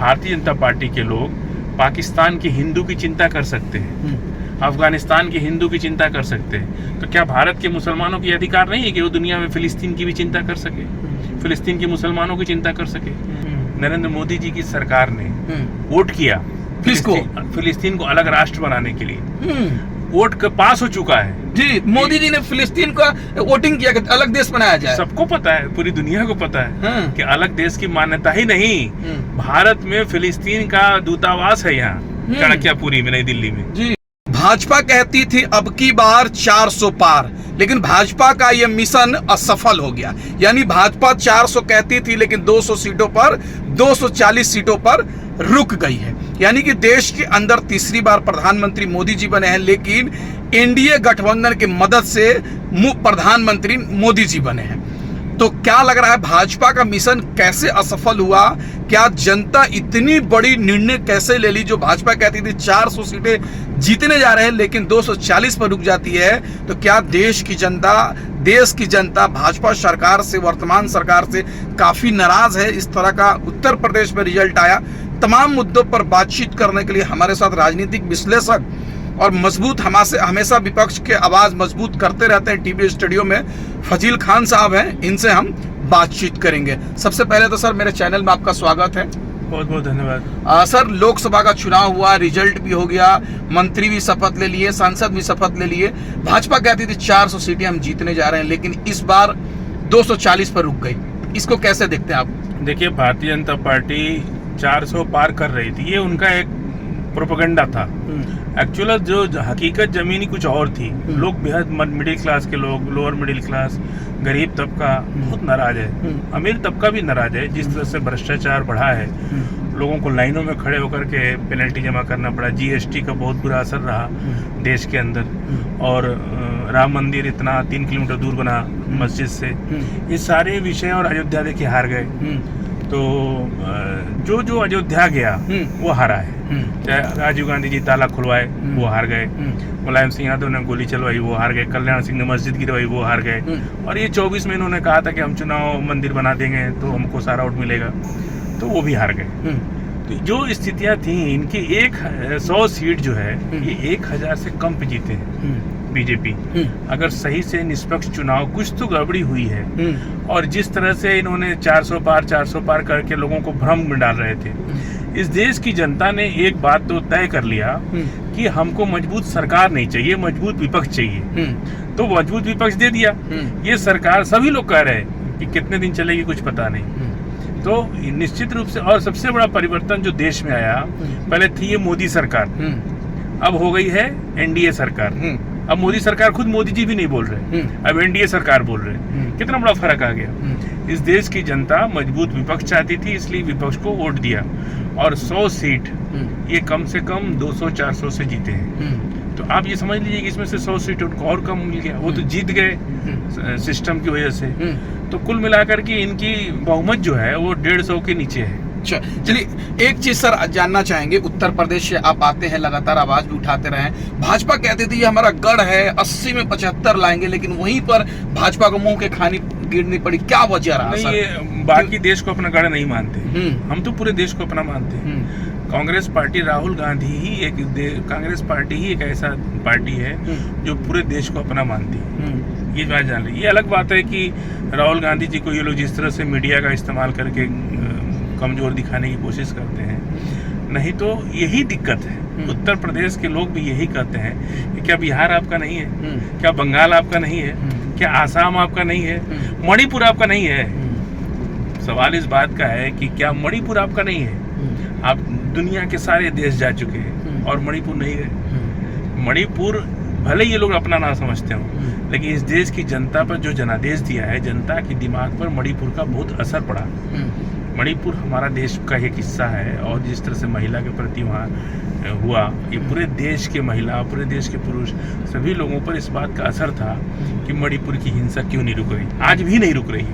Bharatiya Janata party के लोग पाकिस्तान के हिंदू की चिंता कर सकते हैं, अफगानिस्तान के हिंदू की चिंता कर सकते हैं, तो क्या भारत के मुसलमानों की अधिकार नहीं है कि वो दुनिया में फिलिस्तीन की भी चिंता कर सके, फिलिस्तीन के मुसलमानों की चिंता कर सके? नरेंद्र मोदी जी की सरकार ने वोट किया फिलिस्तीन को अलग राष्ट्र बनाने के लिए, वोट पास हो चुका है जी। मोदी जी ने फिलिस्तीन का वोटिंग किया कि अलग देश बनाया जाए। सबको पता है, पूरी दुनिया को पता है कि अलग देश की मान्यता ही नहीं, भारत में फिलिस्तीन का दूतावास है यहाँ चाणक्यपुरी में, नई दिल्ली में जी। भाजपा कहती थी अब की बार 400 पार, लेकिन भाजपा का यह मिशन असफल हो गया। यानी भाजपा 400 कहती थी लेकिन 200 सीटों पर 240 सीटों पर रुक गई है। यानी कि देश के अंदर तीसरी बार प्रधानमंत्री मोदी जी बने हैं, लेकिन एनडीए गठबंधन की मदद से प्रधानमंत्री मोदी जी बने हैं। तो क्या लग रहा है भाजपा का मिशन कैसे असफल हुआ? क्या जनता इतनी बड़ी निर्णय कैसे ले ली? जो भाजपा कहती थी 400 सीटें जीतने जा रहे हैं लेकिन 240 पर रुक जाती है, तो क्या देश की जनता भाजपा सरकार से, वर्तमान सरकार से काफी नाराज है? इस तरह का उत्तर प्रदेश में रिजल्ट आया। तमाम मुद्दों पर बातचीत करने के लिए हमारे साथ राजनीतिक विश्लेषक और मजबूत हमेशा विपक्ष के आवाज मजबूत करते रहते हैं टीवी स्टूडियो में, फजील खान साहब हैं, इनसे हम बातचीत करेंगे। सबसे पहले तो सर मेरे चैनल में आपका स्वागत है। बहुत बहुत धन्यवाद। सर लोकसभा का चुनाव हुआ, रिजल्ट भी हो गया, मंत्री भी शपथ ले लिए, सांसद भी शपथ ले लिए। भाजपा कहती थी 400 सीटें हम जीतने जा रहे हैं, लेकिन इस बार 240 पर रुक गई। इसको कैसे देखते हैं आप? देखिए, भारतीय जनता पार्टी 400 पार कर रही थी, ये उनका एक प्रोपेगेंडा था। एक्चुअल जो हकीकत जमीनी कुछ और थी। लोग बेहद मिडिल क्लास के लोग, लोअर मिडिल क्लास, गरीब तबका बहुत नाराज है, अमीर तबका भी नाराज है। जिस तरह से भ्रष्टाचार बढ़ा है, लोगों को लाइनों में खड़े होकर के पेनल्टी जमा करना पड़ा, जीएसटी का बहुत बुरा असर रहा देश के अंदर, और राम मंदिर इतना 3 किलोमीटर दूर बना मस्जिद से, ये सारे विषय, और अयोध्या देखिए हार गए। तो जो अयोध्या गया वो हारा है। चाहे राजीव गांधी जी ताला खुलवाए वो हार गए, मुलायम सिंह यादव ने गोली चलवाई वो हार गए, कल्याण सिंह ने मस्जिद गिरवाई वो हार गए, और ये 24 में इन्होंने कहा था कि हम चुनाव मंदिर बना देंगे तो हमको सारा वोट मिलेगा, तो वो भी हार गए। तो जो स्थितियां थी इनकी, 100 सीट जो है ये 1000 से कम पे जीते हैं बीजेपी। अगर सही से निष्पक्ष चुनाव, कुछ तो गड़बड़ी हुई है, और जिस तरह से इन्होंने 400 पार करके लोगों को भ्रम में डाल रहे थे। इस देश की जनता ने एक बात तो तय कर लिया कि हमको मजबूत सरकार नहीं चाहिए, मजबूत विपक्ष चाहिए, तो मजबूत विपक्ष दे दिया। ये सरकार सभी लोग कह रहे हैं कि कितने दिन चलेगी कुछ पता नहीं। तो निश्चित रूप से, और सबसे बड़ा परिवर्तन जो देश में आया, पहले थी ये मोदी सरकार, अब हो गई है एनडीए सरकार। अब मोदी सरकार खुद मोदी जी भी नहीं बोल रहे, अब एनडीए सरकार बोल रहे। कितना बड़ा फर्क आ गया। इस देश की जनता मजबूत विपक्ष चाहती थी, इसलिए विपक्ष को वोट दिया, और 100 सीट ये कम से कम 200-400 से जीते हैं। तो आप ये समझ लीजिए कि इसमें से 100 सीट उनको और कम मिल गया, वो तो जीत गए सिस्टम की वजह से। तो कुल मिलाकर के इनकी बहुमत जो है वो 150 के नीचे है। चलिए, एक चीज सर जानना चाहेंगे, उत्तर प्रदेश से आप आते हैं, लगातार आवाज भी उठाते रहे। भाजपा कहती थी ये हमारा गढ़ है, 80 में 75 लाएंगे, लेकिन वहीं पर भाजपा को मुंह के खानी गिरनी पड़ी। क्या वजह रहा? नहीं, ये बाकी देश को अपना गढ़ नहीं मानते, हम तो पूरे देश को अपना मानते हैं। कांग्रेस पार्टी, राहुल गांधी ही कांग्रेस पार्टी ही एक ऐसा पार्टी है जो पूरे देश को अपना मानती है। ये बात जान ली। ये अलग बात है कि राहुल गांधी जी को ये लोग जिस तरह से मीडिया का इस्तेमाल करके कमजोर दिखाने की कोशिश करते हैं, नहीं तो यही दिक्कत है। उत्तर प्रदेश के लोग भी यही कहते हैं कि क्या बिहार आपका नहीं है, क्या बंगाल आपका नहीं है, क्या आसाम आपका नहीं है, मणिपुर आपका नहीं है। सवाल इस बात का है कि क्या मणिपुर आपका नहीं है? आप दुनिया के सारे देश जा चुके हैं और मणिपुर नहीं गए। मणिपुर भले ये लोग अपना ना समझते हो, लेकिन इस देश की जनता पर जो जनादेश दिया है, जनता के दिमाग पर मणिपुर का बहुत असर पड़ा। मणिपुर हमारा देश का एक हिस्सा है, और जिस तरह से महिला के प्रति वहाँ हुआ, ये पूरे देश के महिला, पूरे देश के पुरुष, सभी लोगों पर इस बात का असर था कि मणिपुर की हिंसा क्यों नहीं रुक रही, आज भी नहीं रुक रही।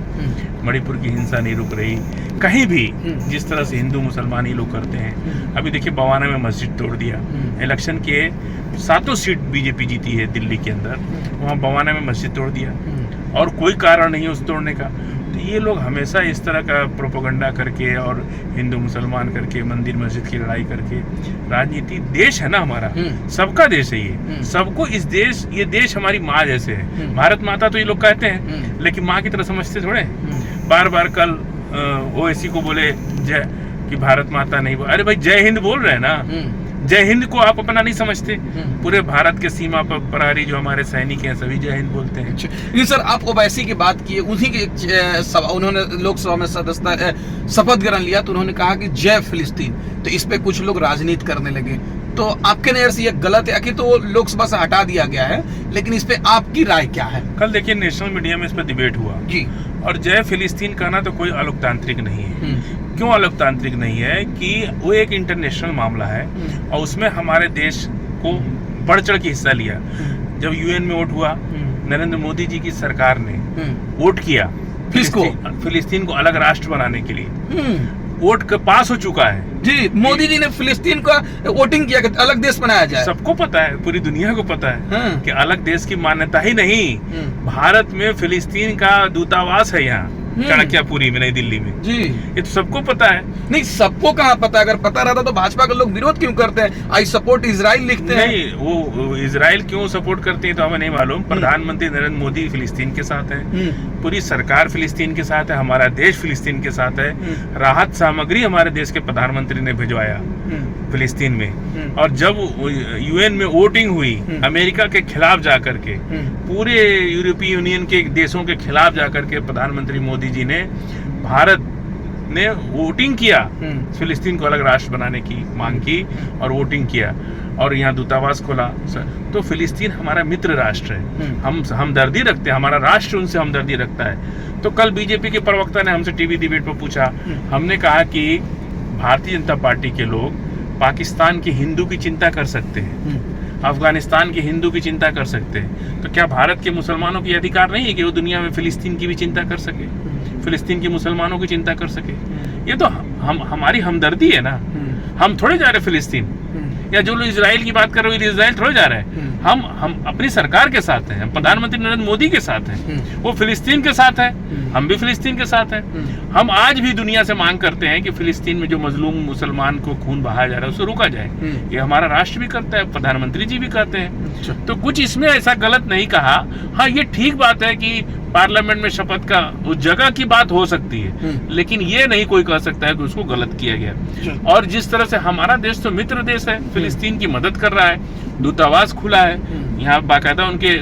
मणिपुर की हिंसा नहीं रुक रही कहीं भी, जिस तरह से हिंदू मुसलमान ये लोग करते हैं। अभी देखिए बवाना में मस्जिद तोड़ दिया, इलेक्शन के 7 सीट बीजेपी जीती है दिल्ली के अंदर, वहाँ बवाना में मस्जिद तोड़ दिया और कोई कारण नहीं है उस तोड़ने का। तो ये लोग हमेशा इस तरह का प्रोपेगेंडा करके और हिंदू मुसलमान करके मंदिर मस्जिद की लड़ाई करके राजनीति, देश है ना हमारा, सबका देश है ये, सबको ये देश हमारी माँ जैसे है। भारत माता तो ये लोग कहते हैं, लेकिन माँ की तरह समझते थोड़े। बार बार कल ओवैसी को बोले जय कि भारत माता नहीं, अरे भाई जय हिंद बोल रहे हैं ना, जय हिंद को आप अपना नहीं समझते? पूरे भारत के सीमा पर प्रहरी जो हमारे सैनिक हैं सभी जय हिंद बोलते हैं। नहीं सर, आप ओवैसी की बात की, उन्हीं के उन्होंने लोकसभा में सदस्यता शपथ ग्रहण लिया तो उन्होंने कहा कि जय फिलिस्तीन, तो इस पे कुछ लोग राजनीति करने लगे, तो आपके नजर से ये गलत है? आखिर तो वो लोकसभा से हटा दिया गया है, लेकिन इस पे आपकी राय क्या है? कल देखिए नेशनल मीडिया में इस पर डिबेट हुआ जी, और जय फिलिस्तीन कहना तो कोई अलोकतांत्रिक नहीं है। क्यों अलोकतांत्रिक नहीं है? कि वो एक इंटरनेशनल मामला है और उसमें हमारे देश को बढ़ चढ़ के हिस्सा लिया। जब यूएन में वोट हुआ, नरेंद्र मोदी जी की सरकार ने वोट किया फिलिस्तीन को अलग राष्ट्र बनाने के लिए, वोट का पास हो चुका है जी। मोदी जी ने फिलिस्तीन का वोटिंग किया कि अलग देश बनाया जाए। सबको पता है, पूरी दुनिया को पता है कि अलग देश की मान्यता ही नहीं, भारत में फिलिस्तीन का दूतावास है यहाँ चाणक्यपुरी में, नई दिल्ली में जी। ये तो सबको पता है। नहीं, सबको कहाँ पता? अगर पता रहता तो भाजपा के लोग विरोध क्यों करते हैं? आई सपोर्ट इजराइल लिखते हैं। नहीं, वो इजराइल क्यों सपोर्ट करते हैं तो हमें नहीं मालूम। प्रधानमंत्री नरेंद्र मोदी फिलिस्तीन के साथ है, पूरी सरकार फिलिस्तीन के साथ है, हमारा देश फिलिस्तीन के साथ है। राहत सामग्री हमारे देश के प्रधानमंत्री ने भिजवाया फिलिस्तीन में, और जब यूएन में वोटिंग हुई अमेरिका के खिलाफ जाकर के, पूरे यूरोपीय यूनियन के देशों के खिलाफ जाकर के प्रधानमंत्री मोदी जी ने, भारत ने वोटिंग किया, फिलिस्तीन को अलग राष्ट्र बनाने की मांग की और वोटिंग किया और यहाँ दूतावास खोला। तो फिलिस्तीन हमारा मित्र राष्ट्र है, हम हमदर्दी रखते हैं, हमारा राष्ट्र उनसे हमदर्दी रखता है। तो कल बीजेपी के प्रवक्ता ने हमसे टीवी डिबेट पर पूछा, हमने कहा कि भारतीय जनता पार्टी के लोग पाकिस्तान के हिंदू की चिंता कर सकते हैं, अफगानिस्तान के हिंदू की चिंता कर सकते हैं, तो क्या भारत के मुसलमानों की अधिकार नहीं है कि वो दुनिया में फिलिस्तीन की भी चिंता कर सके, फिलिस्तीन के मुसलमानों की चिंता कर सके? ये तो हमारी हमदर्दी है ना। हम थोड़े जा रहे फिलिस्तीन, या जो लोग इजराइल की बात कर रहे हो इजराइल थोड़े जा रहे हैं। हम अपनी सरकार के साथ हैं, प्रधानमंत्री नरेंद्र मोदी के साथ हैं, वो फिलिस्तीन के साथ है, हम भी फिलिस्तीन के साथ हैं। हम आज भी दुनिया से मांग करते हैं कि फिलिस्तीन में जो मजलूम मुसलमान को खून बहाया जा रहा है उसको रोका जाए। ये हमारा राष्ट्र भी करता है, प्रधानमंत्री जी भी कहते हैं। तो कुछ इसमें ऐसा गलत नहीं कहा। हाँ, ये ठीक बात है कि पार्लियामेंट में शपथ का उस जगह की बात हो सकती है, लेकिन ये नहीं कोई कह सकता है कि उसको गलत किया गया। और जिस तरह से हमारा देश तो मित्र देश है, फिलिस्तीन की मदद कर रहा है, दूतावास खुला है, यहाँ बाकायदा उनके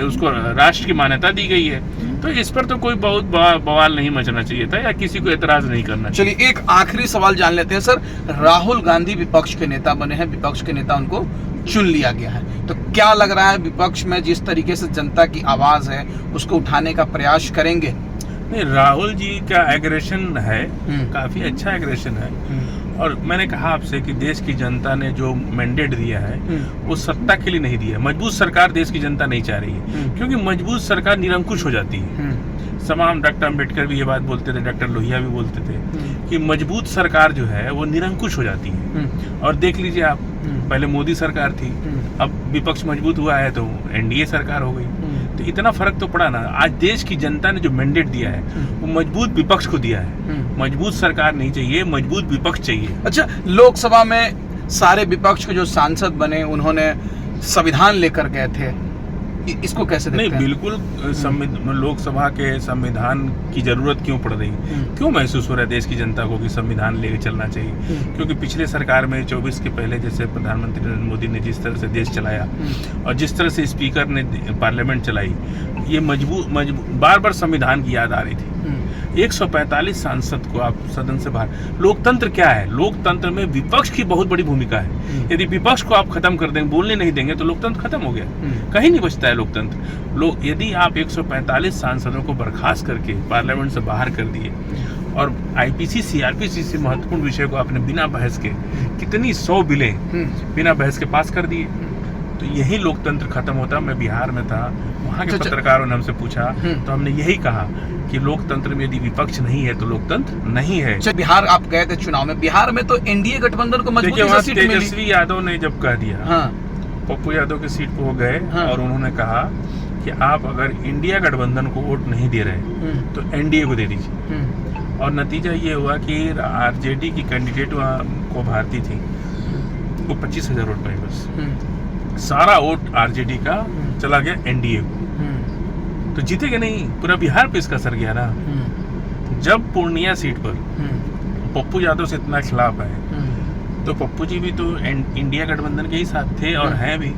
उसको राष्ट्र की मान्यता दी गई है, तो इस पर तो कोई बहुत बवाल नहीं मचना चाहिए था या किसी को एतराज नहीं करना चाहिए। चलिए एक आखिरी सवाल जान लेते हैं सर। राहुल गांधी विपक्ष के नेता बने हैं, विपक्ष के नेता उनको चुन लिया गया है, तो क्या लग रहा है विपक्ष में जिस तरीके से जनता की आवाज है उसको उठाने का प्रयास करेंगे? नहीं, राहुल जी का एग्रेशन है, काफी अच्छा एग्रेशन है, और मैंने कहा आपसे कि देश की जनता ने जो मैंडेट दिया है वो सत्ता के लिए नहीं दिया। मजबूत सरकार देश की जनता नहीं चाह रही है, क्योंकि मजबूत सरकार निरंकुश हो जाती है। तमाम डॉक्टर अम्बेडकर भी ये बात बोलते थे, डॉक्टर लोहिया भी बोलते थे कि मजबूत सरकार जो है वो निरंकुश हो जाती है। और देख लीजिए आप, पहले मोदी सरकार थी, अब विपक्ष मजबूत हुआ है तो एनडीए सरकार हो गई, तो इतना फर्क तो पड़ा ना। आज देश की जनता ने जो मैंडेट दिया है वो मजबूत विपक्ष को दिया है। मजबूत सरकार नहीं चाहिए, मजबूत विपक्ष चाहिए। अच्छा, लोकसभा में सारे विपक्ष के जो सांसद बने उन्होंने संविधान लेकर गए थे, इसको कैसे देखते हैं? नहीं, बिल्कुल लोकसभा के संविधान की जरूरत क्यों पड़ रही, क्यों महसूस हो रहा है देश की जनता को कि संविधान लेके चलना चाहिए? क्योंकि पिछले सरकार में 24 के पहले जैसे प्रधानमंत्री नरेंद्र मोदी ने जिस तरह से देश चलाया और जिस तरह से स्पीकर ने पार्लियामेंट चलाई, ये बार बार संविधान की याद आ रही थी। 145 सांसद को आप सदन से बाहर। लोकतंत्र क्या है? लोकतंत्र में विपक्ष की बहुत बड़ी भूमिका है। यदि विपक्ष को आप खत्म कर देंगे, बोलने नहीं देंगे, तो लोकतंत्र खत्म हो गया, कहीं नहीं बचता है लोकतंत्र। यदि आप 145 सांसदों को बर्खास्त करके पार्लियामेंट से बाहर कर दिए और आईपीसी सीआरपीसी से महत्वपूर्ण विषय को आपने बिना बहस के कितनी 100 बिलें बिना बहस के पास कर दिए, तो यही लोकतंत्र खत्म होता। मैं बिहार में था, वहाँ के पत्रकारों ने हमसे पूछा तो हमने यही कहा कि लोकतंत्र में यदि विपक्ष नहीं है तो लोकतंत्र नहीं है। बिहार आप गए थे चुनाव में, बिहार में तो एनडीए गठबंधन को मजबूती से सीट मिली। तेजस्वी यादव ने जब कह दिया, पप्पू यादव की सीट पे वो गए और उन्होंने कहा कि आप अगर इंडिया गठबंधन को वोट नहीं दे रहे तो एनडीए को दे दीजिए। और नतीजा ये हुआ कि आरजेडी की कैंडिडेट वहाँ को भारती थी, वो 25,000 वोट पाई बस। सारा वोट आरजेडी का चला गया एनडीए को, तो जीतेगा नहीं। पूरा बिहार पे इसका असर गया ना। जब पूर्णिया सीट पर पप्पू यादव से इतना खिलाफ है, तो पप्पू जी भी तो इंडिया गठबंधन के ही साथ थे और हैं भी।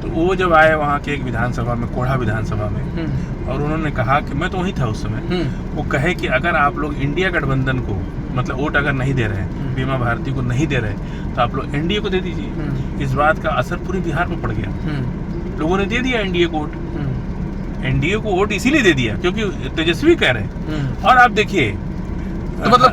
तो वो जब आए वहाँ के एक विधानसभा में, कोढ़ा विधानसभा में, और उन्होंने कहा कि मैं तो वहीं था उस समय, वो कहे कि अगर आप लोग इंडिया गठबंधन को मतलब वोट अगर नहीं दे रहे, बीमा भारती को नहीं दे रहे, तो आप लोग एनडीए को दे दीजिए। इस बात का असर पूरे बिहार में पड़ गया, लोगों ने दे दिया एनडीए को वोट। एनडीए को वोट इसीलिए दे दिया क्योंकि तेजस्वी कह रहे। और आप देखिए, तो मतलब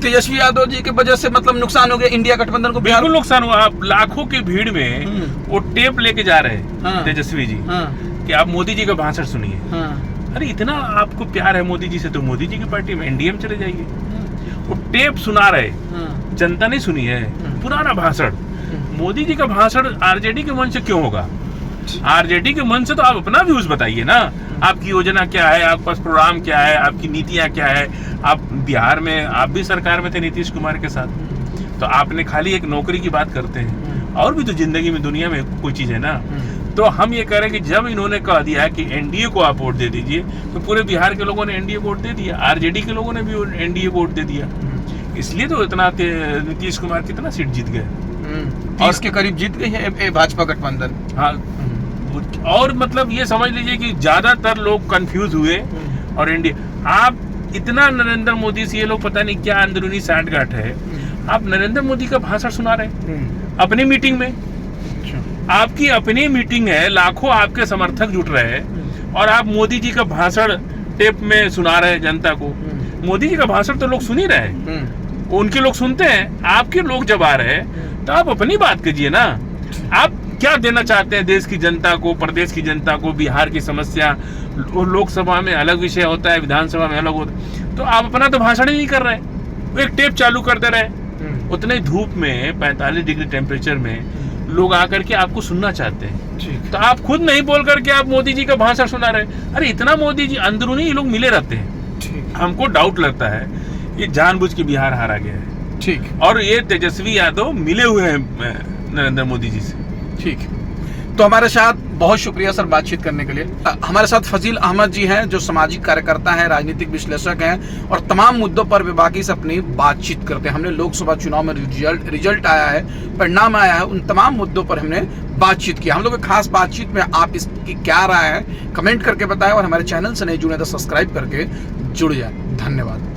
तेजस्वी यादव जी की वजह से मतलब नुकसान हो गया इंडिया गठबंधन को। बिल्कुल नुकसान हुआ। आप लाखों की भीड़ में वो टेप लेके जा रहे हैं तेजस्वी जी कि आप मोदी जी का भाषण सुनिए। अरे इतना आपको प्यार है मोदी जी से तो मोदी जी की पार्टी में एनडीए में चले जाइए। वो टेप सुना रहे, जनता नहीं सुनी है, पुराना भाषण। मोदी जी का भाषण आरजेडी के मन से क्यों होगा? आरजेडी के मन से तो आप अपना व्यूज बताइए ना, आपकी योजना क्या है, आपके पास प्रोग्राम क्या है, आपकी नीतियां क्या है। आप बिहार में आप भी सरकार में थे नीतीश कुमार के साथ, तो आपने खाली एक नौकरी की बात करते हैं, और भी तो जिंदगी में दुनिया में कोई चीज है ना। तो हम ये कह रहे हैं कि जब इन्होंने कह दिया है कि एनडीए को आप वोट दे दीजिए, तो पूरे बिहार के लोगों ने एनडीए को वोट दे दिया, आरजेडी के लोगों ने भी एनडीए को वोट दे दिया। इसलिए तो इतना नीतीश कुमार कितना सीट जीत गए, 30 के करीब जीत गई है भाजपा गठबंधन। हाँ, और मतलब ये समझ लीजिए कि ज्यादातर लोग कंफ्यूज हुए। और इंडिया, आप इतना नरेंद्र मोदी से, ये लोग पता नहीं क्या अंदरूनी सांठगांठ है, आप नरेंद्र मोदी का भाषण सुना रहे अपनी मीटिंग में। आपकी अपनी मीटिंग है, लाखों आपके समर्थक जुट रहे हैं, और आप मोदी जी का भाषण टेप में सुना रहे हैं जनता को। मोदी जी का भाषण तो लोग सुन ही रहे हैं, उनके लोग सुनते हैं। आपके लोग जब आ रहे हैं तो आप अपनी बात कीजिए ना। आप क्या देना चाहते हैं देश की जनता को, प्रदेश की जनता को, बिहार की समस्या। लोकसभा में अलग विषय होता है, विधानसभा में अलग होता है, तो आप अपना तो भाषण ही नहीं कर रहे, वो एक टेप चालू कर दे रहे। उतने धूप में 45 डिग्री टेम्परेचर में लोग आकर के आपको सुनना चाहते हैं, तो आप खुद नहीं बोल करके आप मोदी जी का भाषण सुना रहे। अरे इतना मोदी जी अंदरूनी ये लोग मिले रहते हैं। हमको डाउट लगता है ये जानबूझ के बिहार हारा गया है। ठीक। और ये तेजस्वी यादव मिले हुए हैं नरेंद्र मोदी जी से। ठीक। तो हमारे साथ बहुत शुक्रिया सर बातचीत करने के लिए। हमारे साथ फजील अहमद जी हैं, जो सामाजिक कार्यकर्ता हैं, राजनीतिक विश्लेषक हैं, और तमाम मुद्दों पर बेबाकी से अपनी बातचीत करते हैं। हमने लोकसभा चुनाव में रिजल्ट आया है, परिणाम आया है, उन तमाम मुद्दों पर हमने बातचीत की। हम लोग खास बातचीत में आप इसकी क्या राय है कमेंट करके बताएं, और हमारे चैनल से नहीं जुड़े तो सब्सक्राइब करके जुड़ जाए। धन्यवाद।